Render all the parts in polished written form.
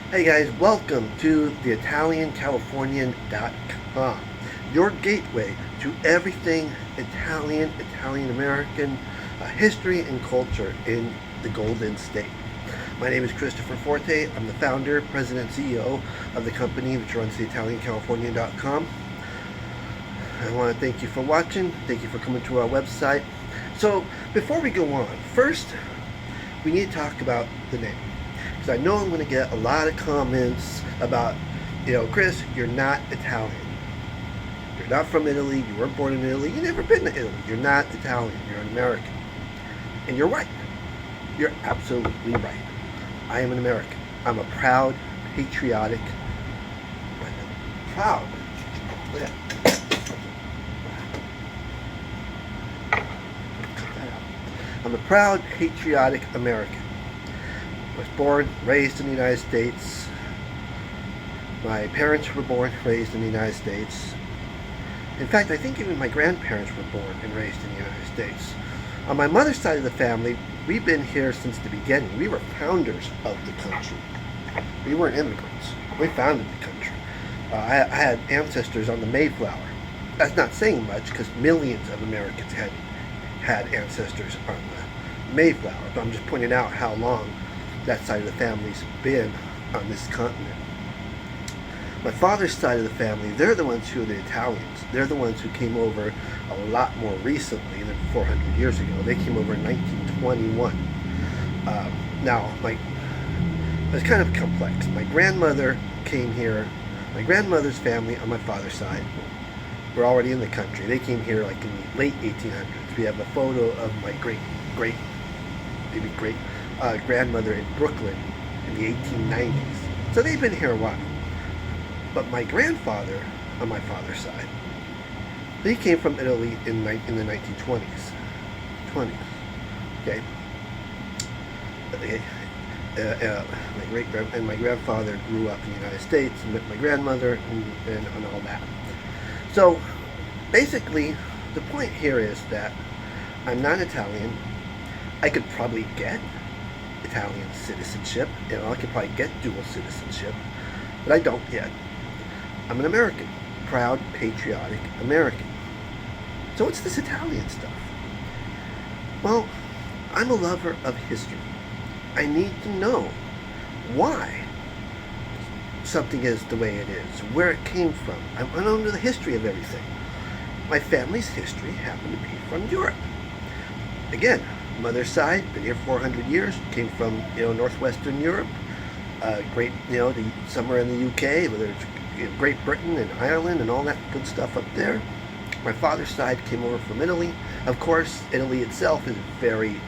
Hey guys, welcome to the ItalianCalifornian.com, your gateway to everything Italian, Italian American history and culture in the Golden State. My name is Christopher Forte. I'm the founder, president, CEO of the company which runs the ItalianCalifornian.com. I want to thank you for watching. Thank you for coming to our website. So before we go on, first we need to talk about the name. I know I'm going to get a lot of comments about, Chris, you're not Italian. You're not from Italy. You weren't born in Italy. You've never been to Italy. You're not Italian. You're an American. And you're right. You're absolutely right. I am an American. I'm a proud, patriotic, proud. Look at that. Cut that out. I'm a proud, patriotic American. I was born, raised in the United States. My parents were born, raised in the United States. In fact, I think even my grandparents were born and raised in the United States. On my mother's side of the family, we've been here since the beginning. We were founders of the country. We weren't immigrants. We founded the country. I had ancestors on the Mayflower. That's not saying much because millions of Americans had ancestors on the Mayflower. But I'm just pointing out how long that side of the family's been on this continent. My father's side of the family, they're the ones who are the Italians. They're the ones who came over a lot more recently than 400 years ago. They came over in 1921. Now, it's kind of complex. My grandmother came here. My grandmother's family on my father's side were already in the country. They came here like in the late 1800s. We have a photo of my great grandmother in Brooklyn in the 1890s. So they've been here a while. But my grandfather, on my father's side, he came from Italy in the 1920s. Okay. My grandfather grew up in the United States and met my grandmother and all that. So basically, the point here is that I'm not Italian. I could probably get Italian citizenship. I could probably get dual citizenship, but I don't yet. I'm an American, proud, patriotic American. So what's this Italian stuff? Well, I'm a lover of history. I need to know why something is the way it is, where it came from. I want to know the history of everything. My family's history happened to be from Europe. Again, mother's side, been here 400 years, came from northwestern Europe, somewhere in the UK, whether it's Great Britain and Ireland and all that good stuff up there. My father's side came over from Italy. Of course, Italy itself is very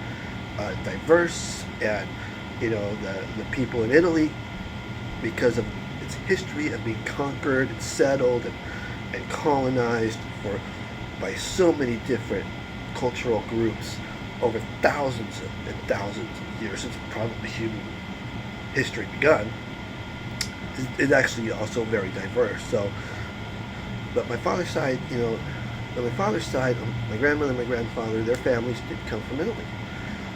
diverse, and the people in Italy, because of its history of being conquered and settled and colonized by so many different cultural groups over thousands and thousands of years since probably human history begun, is actually also very diverse. So, but my father's side, my grandmother and my grandfather, their families did come from Italy,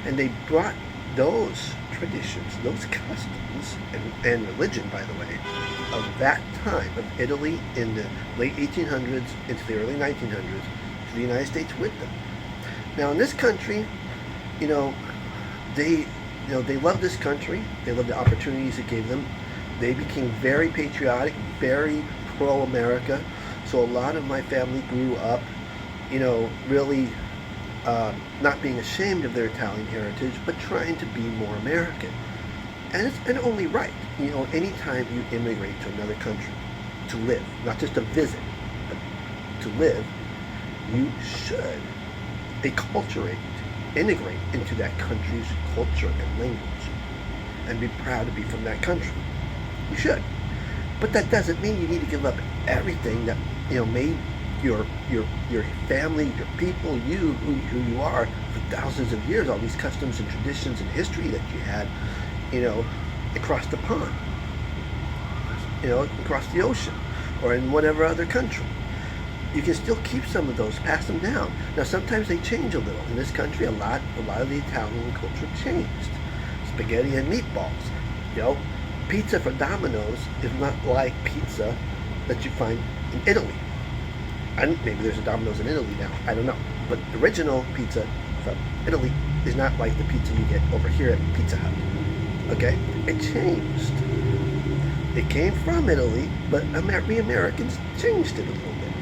and they brought those traditions, those customs, and religion, by the way, of that time of Italy in the late 1800s into the early 1900s to the United States with them. Now in this country, they love this country. They love the opportunities it gave them. They became very patriotic, very pro-America. So a lot of my family grew up, really not being ashamed of their Italian heritage, but trying to be more American. And it's only right. Anytime you immigrate to another country to live, not just to visit, but to live, you should acculturate, integrate into that country's culture and language, and be proud to be from that country. You should. But that doesn't mean you need to give up everything that made your family, your people, who you are for thousands of years, all these customs and traditions and history that you had, across the pond, across the ocean, or in whatever other country. You can still keep some of those, pass them down. Now sometimes they change a little. In this country, a lot of the Italian culture changed. Spaghetti and meatballs, Pizza from Domino's is not like pizza that you find in Italy. And maybe there's a Domino's in Italy now. I don't know. But the original pizza from Italy is not like the pizza you get over here at Pizza Hut. Okay? It changed. It came from Italy, but we Americans changed it a little bit.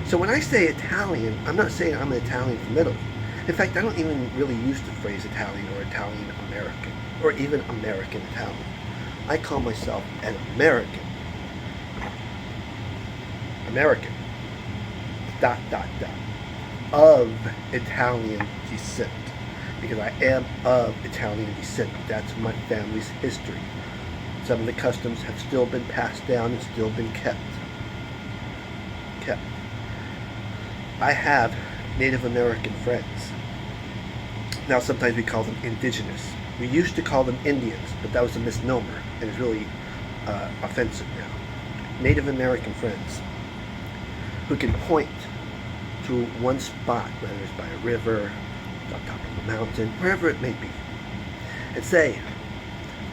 So when I say Italian, I'm not saying I'm an Italian from Italy. In fact, I don't even really use the phrase Italian or Italian American, or even American Italian. I call myself an American. American. ... Of Italian descent. Because I am of Italian descent. That's my family's history. Some of the customs have still been passed down and still been kept. I have Native American friends. Now sometimes we call them indigenous. We used to call them Indians, but that was a misnomer, and it's really offensive now. Native American friends who can point to one spot, whether it's by a river, on top of a mountain, wherever it may be, and say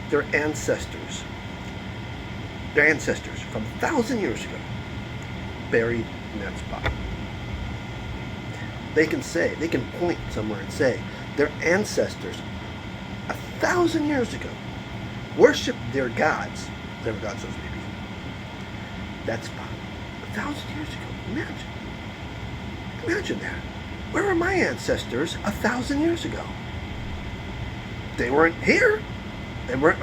their ancestors from 1,000 years ago buried in that spot. They can point somewhere and say their ancestors 1,000 years ago worshiped their gods, whatever gods those may be. That spot, 1,000 years ago. Imagine that. Where were my ancestors 1,000 years ago? They weren't here. They weren't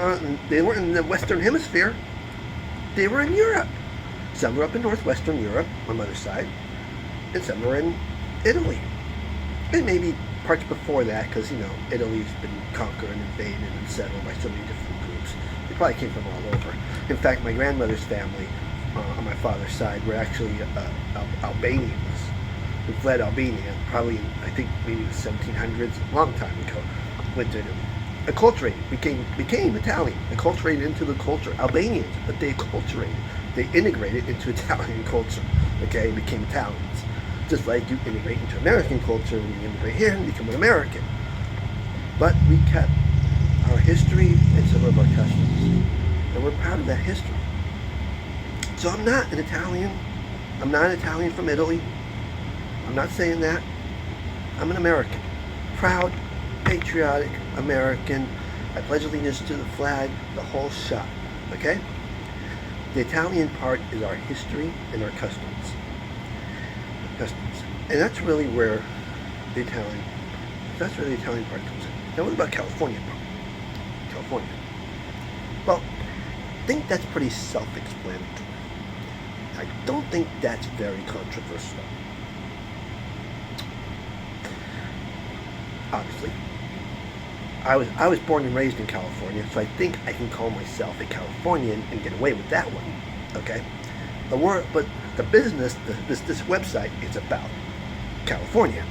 in the Western Hemisphere. They were in Europe. Some were up in northwestern Europe, on my mother's side, and some were in Italy. And maybe parts before that, because, Italy's been conquered and invaded and settled by so many different groups. They probably came from all over. In fact, my grandmother's family, on my father's side, were actually Albanians who fled Albania, probably, I think, maybe the 1700s, a long time ago, went to Italy. Acculturated, became Italian, acculturated into the culture, Albanians, but they acculturated, they integrated into Italian culture, okay, and became Italians. Just like you integrate into American culture, and you immigrate here and become an American. But we kept our history and some of our customs, and we're proud of that history. So I'm not an Italian from Italy. I'm not saying that. I'm an American. Proud, patriotic American. I pledge allegiance to the flag, the whole shot. Okay? The Italian part is our history and our customs. And that's really where the Italian part comes in. Now what about California part? California. Well, I think that's pretty self-explanatory. I don't think that's very controversial. Obviously, I was born and raised in California, so I think I can call myself a Californian and get away with that one. Okay, but the business, this website is about California.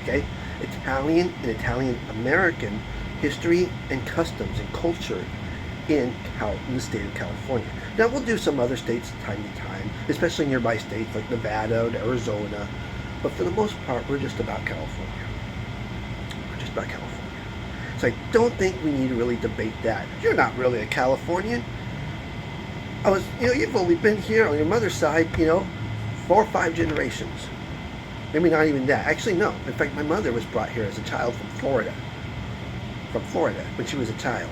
Okay, Italian and Italian American history and customs and culture in the state of California. Now we'll do some other states time to time, especially nearby states like Nevada and Arizona, but for the most part, we're just about California. About California. So I don't think we need to really debate that. You're not really a Californian. You've only been here on your mother's side, 4 or 5 generations. Maybe not even that. Actually, no. In fact, my mother was brought here as a child from Florida. When she was a child.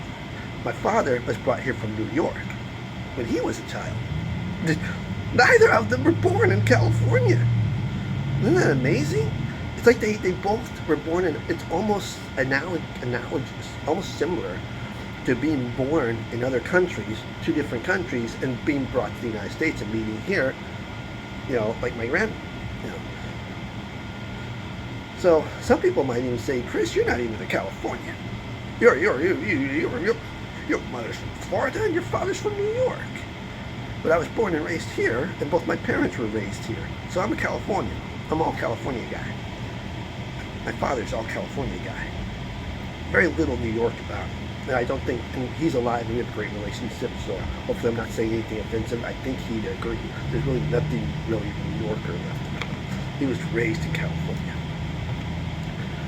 My father was brought here from New York when he was a child. Neither of them were born in California. Isn't that amazing? It's like they both were born in, it's almost analogous, almost similar to being born in other countries, 2 different countries, and being brought to the United States and meeting here, like my So some people might even say, Chris, you're not even a Californian. Your mother's from Florida and your father's from New York. But I was born and raised here, and both my parents were raised here. So I'm a Californian. I'm all California guy. My father's all California guy. Very little New York about him. And I don't think, and he's alive and we have a great relationship, so hopefully I'm not saying anything offensive. I think he'd agree. There's really nothing really New Yorker left about him. He was raised in California.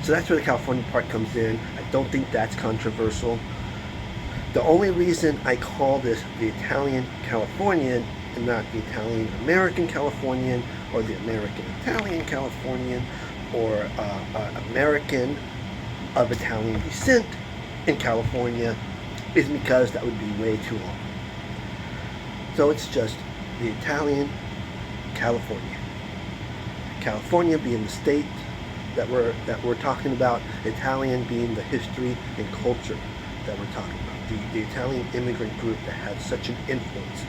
So that's where the California part comes in. I don't think that's controversial. The only reason I call this the Italian Californian and not the Italian American Californian or the American Italian Californian or American of Italian descent in California is because that would be way too long. So it's just the Italian California. California being the state that we're talking about, Italian being the history and culture that we're talking about. The Italian immigrant group that had such an influence,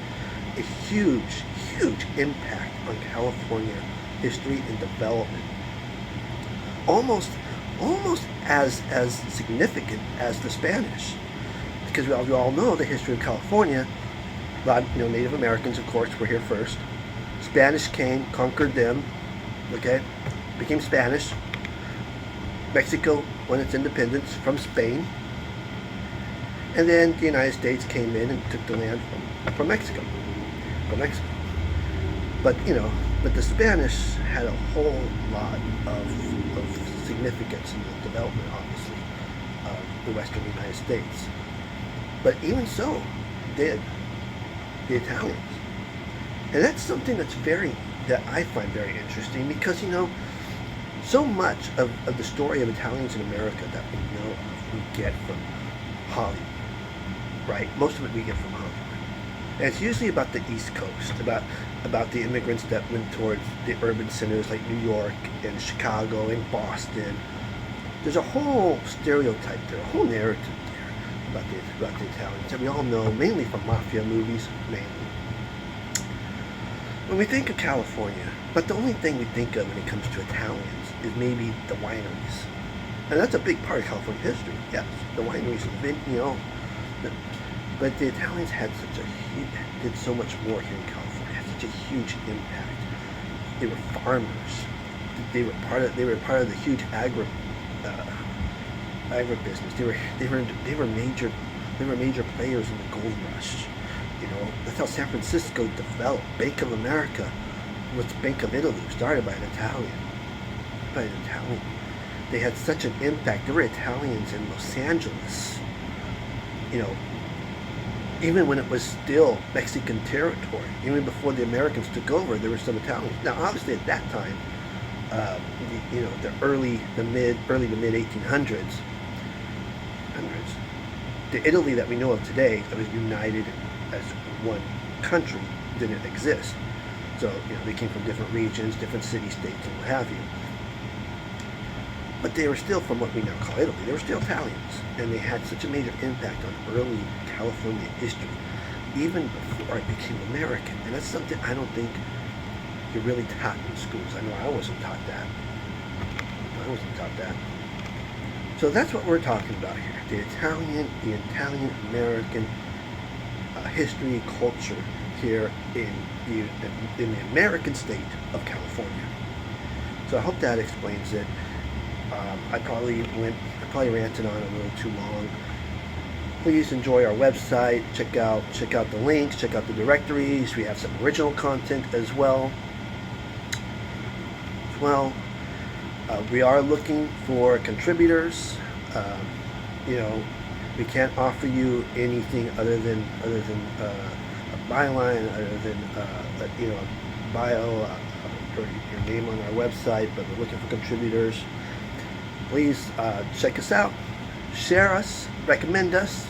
a huge, huge impact on California history and development. Almost as significant as the Spanish, because we all know the history of California. A lot, Native Americans, of course, were here first. Spanish came, conquered them, okay, became Spanish. Mexico won its independence from Spain. And then the United States came in and took the land from Mexico. But the Spanish had a whole lot of significance in the development, obviously, of the Western United States. But even so, did the Italians. And that's something that I find very interesting, because so much of the story of Italians in America that we know of, we get from Hollywood, right? Most of it we get from Hollywood. And it's usually about the East Coast, about the immigrants that went towards the urban centers like New York and Chicago and Boston. There's a whole stereotype there, a whole narrative there about the Italians that we all know, mainly from mafia movies, mainly. When we think of California, but the only thing we think of when it comes to Italians is maybe the wineries. And that's a big part of California history, yes. The wineries, but the Italians did so much more here in California, had such a huge impact. They were farmers. They were part of the huge agribusiness. They were major players in the gold rush. That's how San Francisco developed. Bank of America was the Bank of Italy, started by an Italian. They had such an impact. There were Italians in Los Angeles. Even when it was still Mexican territory, even before the Americans took over, there were some Italians. Now, obviously, at that time, the early to mid 1800s, the Italy that we know of today, that was united as one country, didn't exist. So, they came from different regions, different city-states, and what have you. But they were still from what we now call Italy. They were still Italians, and they had such a major impact on early California history, even before it became American. And that's something I don't think you're really taught in schools. I know I wasn't taught that. So that's what we're talking about here: the Italian American history and culture here in the American state of California. So I hope that explains it. I probably ranted on a little too long. Please enjoy our website. Check out the links. Check out the directories. We have some original content as well. We are looking for contributors. We can't offer you anything other than a byline, other than a bio or your name on our website. But we're looking for contributors. Please check us out, share us, recommend us,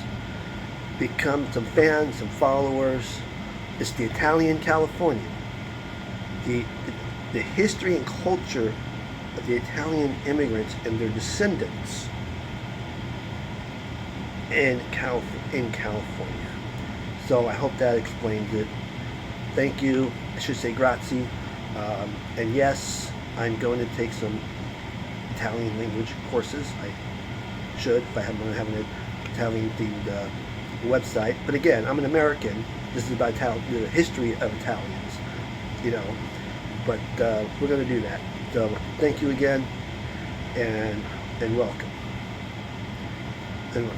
become some fans, some followers. It's the Italian Californian. The history and culture of the Italian immigrants and their descendants in California. So I hope that explains it. Thank you. I should say grazie. And yes, I'm going to take some Italian language courses. I should, if I have an Italian themed website. But again, I'm an American. This is about the history of Italians, But we're going to do that. So thank you again, and welcome. And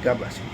God bless you.